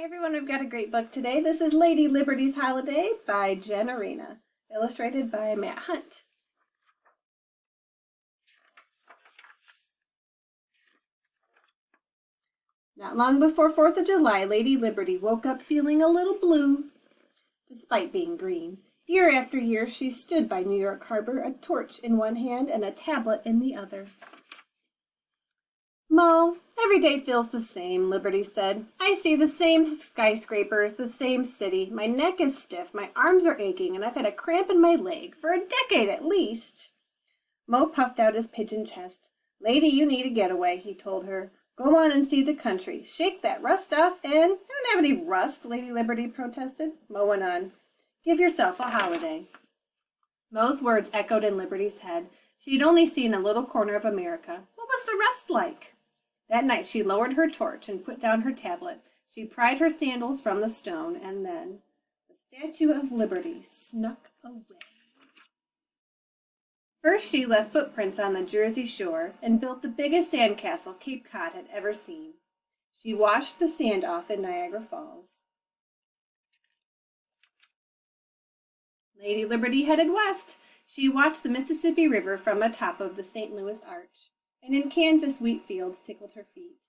Everyone, we've got a great book today. This is Lady Liberty's Holiday by Jen Arena, illustrated by Matt Hunt. Not long before 4th of July, Lady Liberty woke up feeling a little blue, despite being green. Year after year, she stood by New York Harbor, a torch in one hand and a tablet in the other. "Mo, every day feels the same," Liberty said. "I see the same skyscrapers, the same city. My neck is stiff, my arms are aching, and I've had a cramp in my leg for a decade at least." Mo puffed out his pigeon chest. "Lady, you need a getaway," he told her. "Go on and see the country. Shake that rust off and—" "I don't have any rust," Lady Liberty protested. Mo went on. "Give yourself a holiday." Mo's words echoed in Liberty's head. She had only seen a little corner of America. What was the rest like? That night she lowered her torch and put down her tablet. She pried her sandals from the stone, and then the Statue of Liberty snuck away. First she left footprints on the Jersey shore and built the biggest sandcastle Cape Cod had ever seen. She washed the sand off in Niagara Falls. Lady Liberty headed west. She watched the Mississippi River from atop of the St. Louis Arch, and in Kansas wheat fields tickled her feet.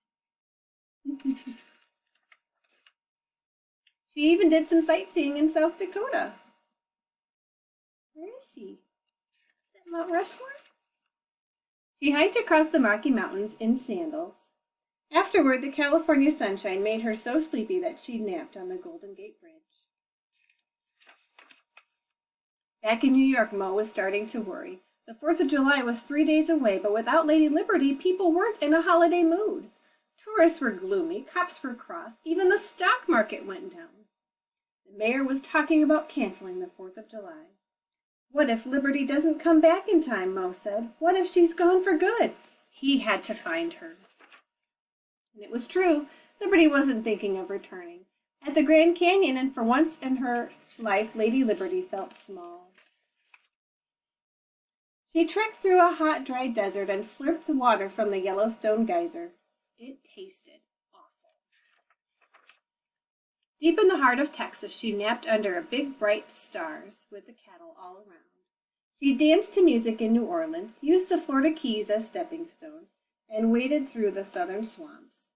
She even did some sightseeing in South Dakota. Where is she? Is that Mount Rushmore? She hiked across the Rocky Mountains in sandals. Afterward, the California sunshine made her so sleepy that she napped on the Golden Gate Bridge. Back in New York, Mo was starting to worry. The 4th of July was 3 days away, but without Lady Liberty, people weren't in a holiday mood. Tourists were gloomy, cops were cross, even the stock market went down. The mayor was talking about canceling the 4th of July. "What if Liberty doesn't come back in time?" Mo said. "What if she's gone for good?" He had to find her. And it was true. Liberty wasn't thinking of returning. At the Grand Canyon, and for once in her life, Lady Liberty felt small. She trekked through a hot, dry desert and slurped water from the Yellowstone geyser. It tasted awful. Deep in the heart of Texas, she napped under a big, bright stars with the cattle all around. She danced to music in New Orleans, used the Florida Keys as stepping stones, and waded through the southern swamps.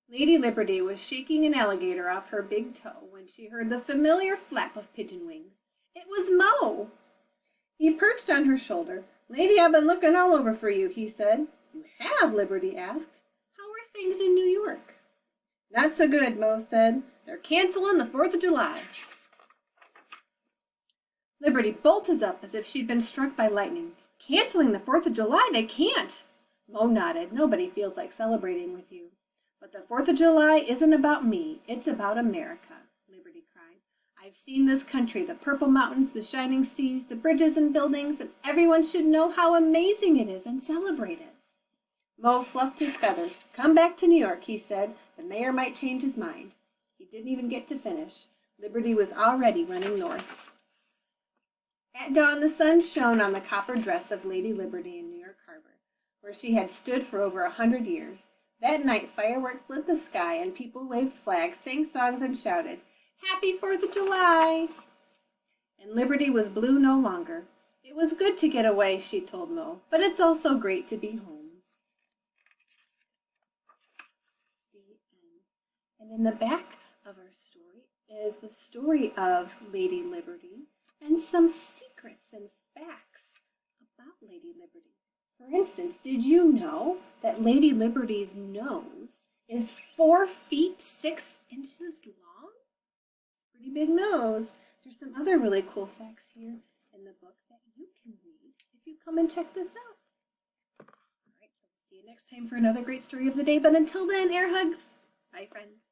Lady Liberty was shaking an alligator off her big toe when she heard the familiar flap of pigeon wings. It was Mo! He perched on her shoulder. "Lady, I've been looking all over for you," he said. "You have?" Liberty asked. "How are things in New York?" "Not so good," Mo said. "They're canceling the 4th of July." Liberty bolted up as if she'd been struck by lightning. "Canceling the 4th of July? They can't." Mo nodded. "Nobody feels like celebrating with you. But the 4th of July isn't about me. It's about America," Liberty cried. "I've seen this country, the purple mountains, the shining seas, the bridges and buildings, and everyone should know how amazing it is and celebrate it." Mo fluffed his feathers. "Come back to New York," he said. "The mayor might change his mind." He didn't even get to finish. Liberty was already running north. At dawn, the sun shone on the copper dress of Lady Liberty in New York Harbor, where she had stood for over 100 years. That night, fireworks lit the sky, and people waved flags, sang songs, and shouted, "Happy 4th of July!" And Liberty was blue no longer. "It was good to get away," she told Mo, "but it's also great to be home." The end. And in the back of our story is the story of Lady Liberty and some secrets and facts about Lady Liberty. For instance, did you know that Lady Liberty's nose is 4 feet 6 inches long? It's a pretty big nose. There's some other really cool facts here in the book that you can read if you come and check this out. All right, so we'll see you next time for another great story of the day. But until then, air hugs. Bye, friends.